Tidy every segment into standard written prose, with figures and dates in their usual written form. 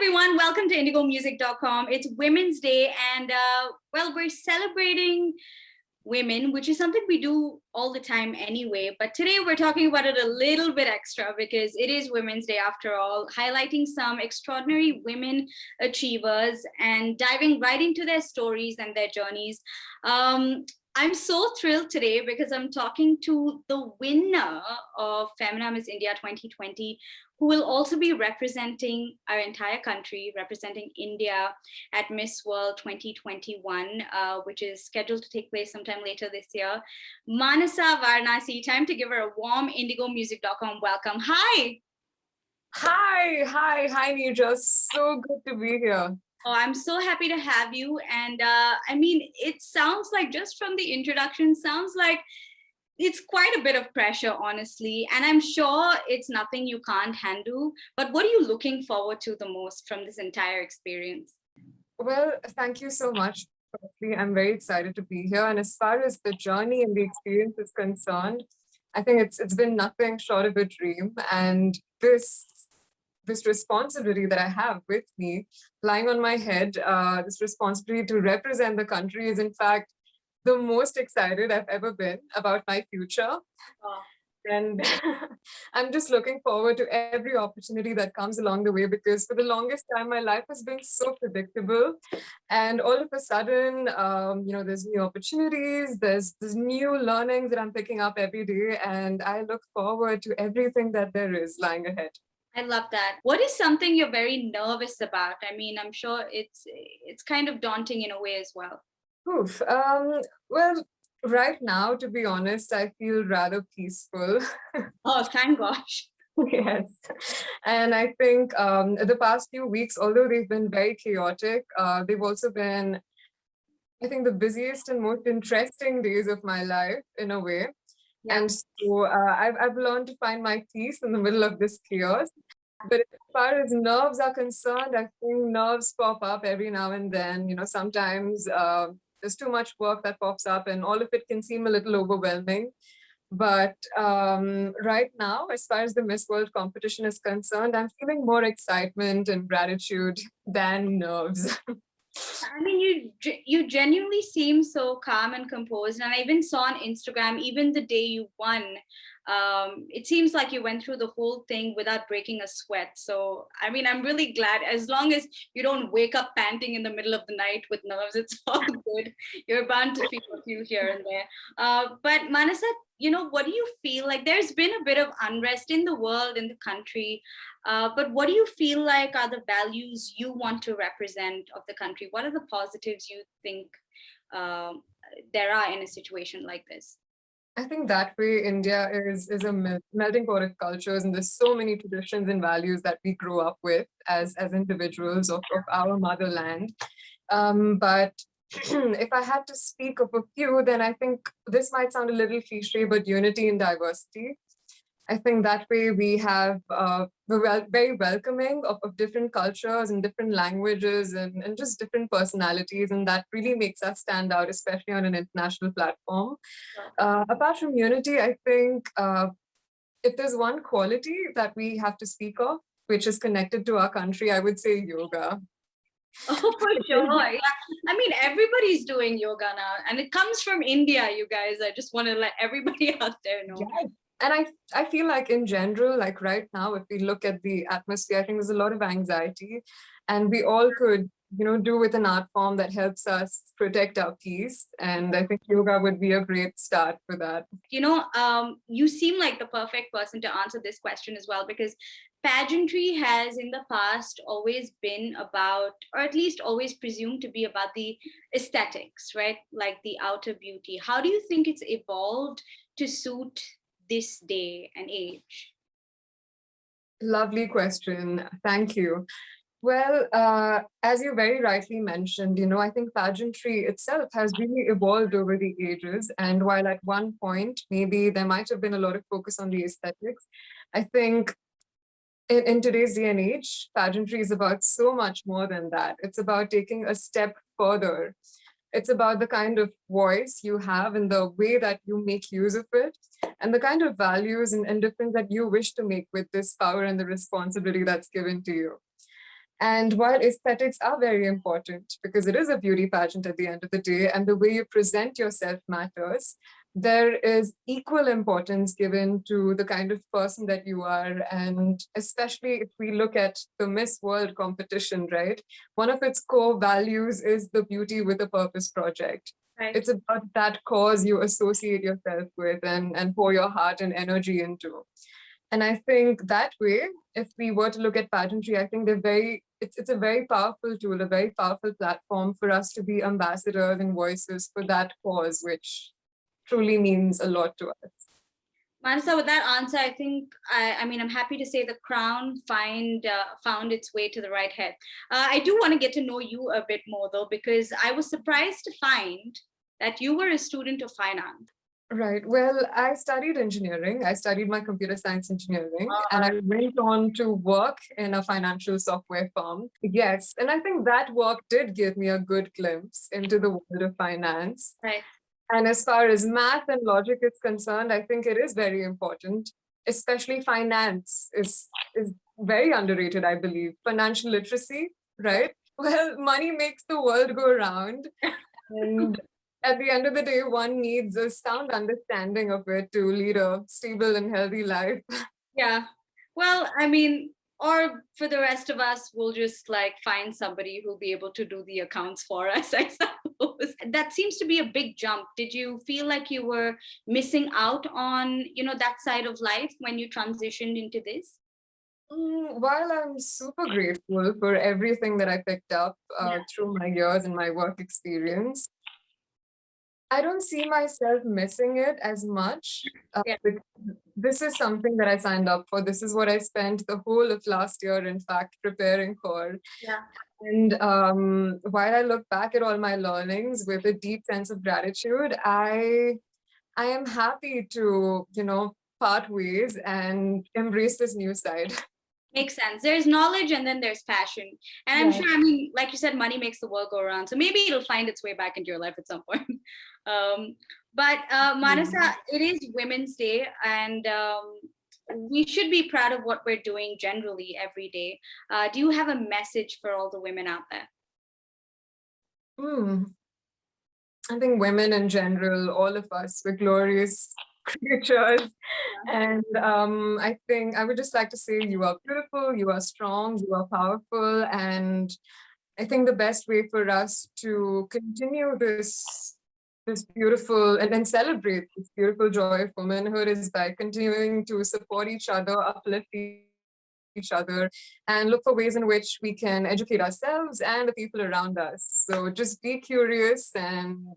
everyone, welcome to indigomusic.com. It's Women's Day and well, we're celebrating women, which is something we do all the time anyway. But today we're talking about it a little bit extra because it is Women's Day after all, highlighting some extraordinary women achievers and diving right into their stories and their journeys. I'm so thrilled today because I'm talking to the winner of Femina Miss India 2020, who will also be representing our entire country, representing India at Miss World 2021, which is scheduled to take place sometime later this year. Manasa Varanasi, time to give her a warm indigomusic.com welcome. Hi. Hi, Neerja. So good to be here. Oh, I'm so happy to have you. And I mean, it sounds like, just from the introduction, sounds like it's quite a bit of pressure, honestly. And I'm sure it's nothing you can't handle. But what are you looking forward to the most from this entire experience? Well, thank you so much. Firstly, I'm very excited to be here. And as far as the journey and the experience is concerned, I think it's been nothing short of a dream. And this responsibility that I have with me lying on my head, this responsibility to represent the country is in fact the most excited I've ever been about my future. Oh. And I'm just looking forward to every opportunity that comes along the way, because for the longest time, my life has been so predictable. And all of a sudden, there's new opportunities, there's new learnings that I'm picking up every day. And I look forward to everything that there is lying ahead. I love that. What is something you're very nervous about? I mean, I'm sure it's kind of daunting in a way as well. Oof. Well, right now, to be honest, I feel rather peaceful. Oh, thank gosh. Yes. And I think the past few weeks, although they've been very chaotic, they've also been, I think, the busiest and most interesting days of my life in a way. Yeah. And so I've learned to find my peace in the middle of this chaos. But as far as nerves are concerned, I think nerves pop up every now and then. Sometimes there's too much work that pops up and all of it can seem a little overwhelming. But right now, as far as the Miss World competition is concerned, I'm feeling more excitement and gratitude than nerves. I mean, you genuinely seem so calm and composed. And I even saw on Instagram, even the day you won, it seems like you went through the whole thing without breaking a sweat. So, I mean, I'm really glad, as long as you don't wake up panting in the middle of the night with nerves, it's all good. You're bound to feel a few here and there. But Manasa, what do you feel like? There's been a bit of unrest in the world, in the country. But what do you feel like are the values you want to represent of the country? What are the positives you think there are in a situation like this? I think that way India is a melting pot of cultures, and there's so many traditions and values that we grew up with as individuals of our motherland. But if I had to speak of a few, then I think this might sound a little cliche, but unity in diversity. I think that way we have we're very welcoming of different cultures and different languages and just different personalities. And that really makes us stand out, especially on an international platform. Apart from unity, I think if there's one quality that we have to speak of, which is connected to our country, I would say yoga. Oh, for sure. Yeah. I mean, everybody's doing yoga now, and it comes from India, you guys. I just want to let everybody out there know. Yes. And I feel like in general, like right now, if we look at the atmosphere, I think there's a lot of anxiety, and we all could, do with an art form that helps us protect our peace. And I think yoga would be a great start for that. You seem like the perfect person to answer this question as well, because pageantry has in the past always been about, or at least always presumed to be about, the aesthetics, right? Like the outer beauty. How do you think it's evolved to suit this day and age? Lovely question. Thank you. Well, as you very rightly mentioned, I think pageantry itself has really evolved over the ages. And while at one point, maybe there might have been a lot of focus on the aesthetics, I think in today's day and age, pageantry is about so much more than that. It's about taking a step further. It's about the kind of voice you have and the way that you make use of it, and the kind of values and difference that you wish to make with this power and the responsibility that's given to you. And while aesthetics are very important because it is a beauty pageant at the end of the day, and the way you present yourself matters, there is equal importance given to the kind of person that you are. And especially if we look at the Miss World competition, right? One of its core values is the Beauty with a Purpose project. Right. It's about that cause you associate yourself with and pour your heart and energy into. And I think that way, if we were to look at pageantry, I think it's a very powerful tool, a very powerful platform for us to be ambassadors and voices for that cause, which truly means a lot to us. Manasa, with that answer, I think I mean I'm happy to say the crown found its way to the right head. I do want to get to know you a bit more though, because I was surprised to find that you were a student of finance. Right. Well, I studied engineering. I studied my computer science engineering, and I Alright. went on to work in a financial software firm. Yes. And I think that work did give me a good glimpse into the world of finance. Right. And as far as math and logic is concerned, I think it is very important, especially finance is very underrated, I believe. Financial literacy, right? Well, money makes the world go round. And at the end of the day, one needs a sound understanding of it to lead a stable and healthy life. Yeah. Well, I mean, or for the rest of us, we'll just like find somebody who'll be able to do the accounts for us, I suppose. That seems to be a big jump. Did you feel like you were missing out on, that side of life when you transitioned into this? While I'm super grateful for everything that I picked up Yeah. through my years and my work experience, I don't see myself missing it as much. Yeah. Because this is something that I signed up for. This is what I spent the whole of last year, in fact, preparing for. Yeah. And while I look back at all my learnings with a deep sense of gratitude, I am happy to, part ways and embrace this new side. Makes sense. There's knowledge and then there's passion. And I'm Yeah. sure, I mean, like you said, money makes the world go around. So maybe it'll find its way back into your life at some point. But Manasa, it is Women's Day, and we should be proud of what we're doing generally every day. Do you have a message for all the women out there? Hmm. I think women in general, all of us, we're glorious creatures. And I think I would just like to say you are beautiful, you are strong, you are powerful. And I think the best way for us to continue this beautiful and then celebrate this beautiful joy of womanhood is by continuing to support each other, uplift each other, and look for ways in which we can educate ourselves and the people around us. So just be curious and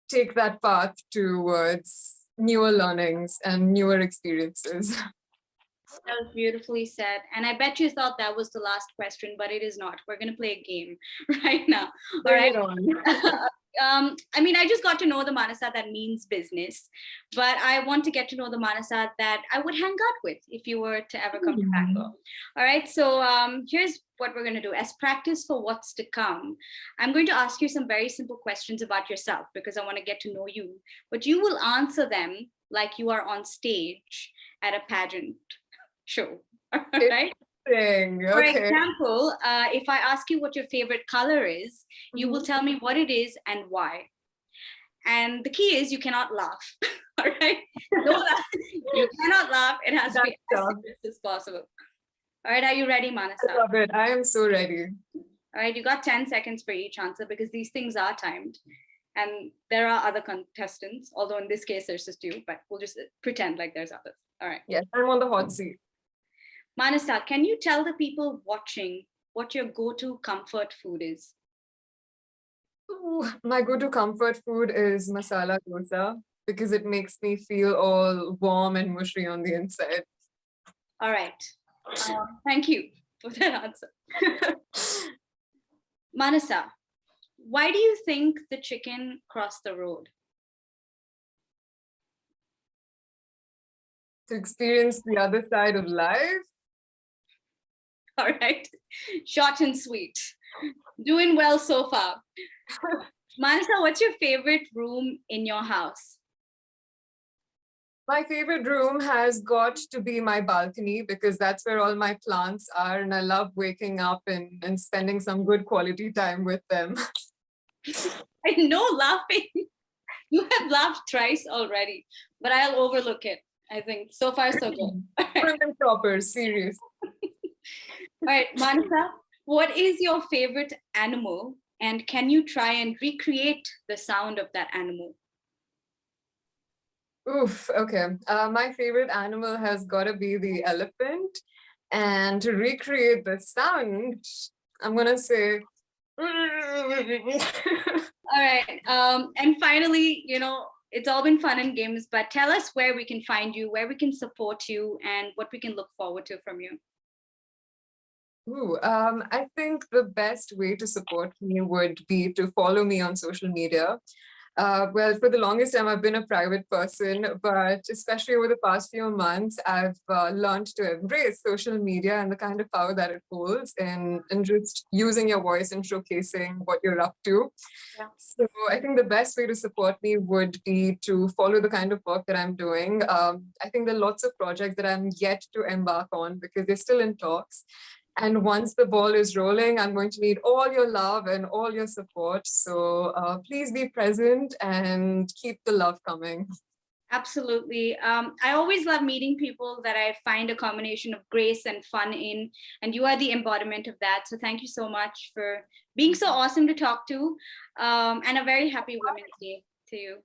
take that path towards newer learnings and newer experiences. That was beautifully said. And I bet you thought that was the last question, but it is not. We're going to play a game right now. All Bring right. it on. I mean, I just got to know the Manasa that means business, but I want to get to know the Manasa that I would hang out with if you were to ever come to Bangalore. All right. So here's what we're going to do. As practice for what's to come, I'm going to ask you some very simple questions about yourself because I want to get to know you, but you will answer them like you are on stage at a pageant show. All right. For Okay. example, if I ask you what your favorite color is, you will tell me what it is and why. And the key is you cannot laugh. All right. No laugh. You cannot laugh. It has to be as serious as possible. All right. Are you ready, Manasa? I love it. I am so ready. All right. You got 10 seconds for each answer because these things are timed. And there are other contestants, although in this case there's just you, but we'll just pretend like there's others. All right. Yes, I'm on the hot seat. Manasa, can you tell the people watching what your go-to comfort food is? Ooh, my go-to comfort food is masala dosa because it makes me feel all warm and mushy on the inside. All right. Thank you for that answer. Manasa, why do you think the chicken crossed the road? To experience the other side of life. All right. Short and sweet. Doing well so far. Manasa, what's your favorite room in your house? My favorite room has got to be my balcony because that's where all my plants are, and I love waking up and spending some good quality time with them. I know laughing. You have laughed thrice already, but I'll overlook it. I think so far so good. All right, Prim and proper, serious. all right, Manasa, what is your favorite animal, and can you try and recreate the sound of that animal? Oof, okay. My favorite animal has got to be the elephant. And to recreate the sound, I'm gonna say. All right, and finally, it's all been fun and games, but tell us where we can find you, where we can support you, and what we can look forward to from you. Ooh, I think the best way to support me would be to follow me on social media. Well, for the longest time, I've been a private person, but especially over the past few months, I've learned to embrace social media and the kind of power that it holds in just using your voice and showcasing what you're up to. Yeah. So I think the best way to support me would be to follow the kind of work that I'm doing. I think there are lots of projects that I'm yet to embark on because they're still in talks. And once the ball is rolling, I'm going to need all your love and all your support. So please be present and keep the love coming. Absolutely. I always love meeting people that I find a combination of grace and fun in, and you are the embodiment of that. So thank you so much for being so awesome to talk to, and a very happy Women's Day to you.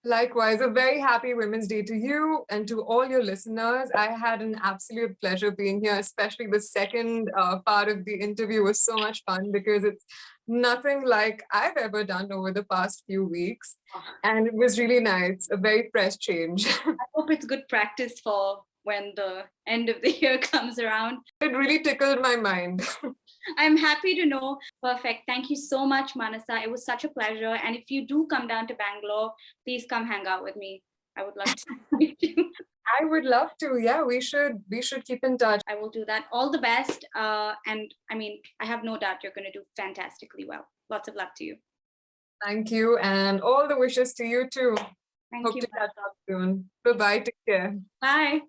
Likewise, a very happy Women's Day to you and to all your listeners. I had an absolute pleasure being here, especially the second part of the interview was so much fun because it's nothing like I've ever done over the past few weeks. And it was really nice, a very fresh change. I hope it's good practice for when the end of the year comes around. It really tickled my mind. I'm happy to know. Perfect. Thank you so much, Manasa. It was such a pleasure. And if you do come down to Bangalore, please come hang out with me. I would love to meet you. I would love to. Yeah, we should keep in touch. I will do that. All the best. And I mean, I have no doubt you're going to do fantastically well. Lots of luck to you. Thank you, and all the wishes to you too. Thank Hope you. to catch up soon. Bye bye. Take care. Bye.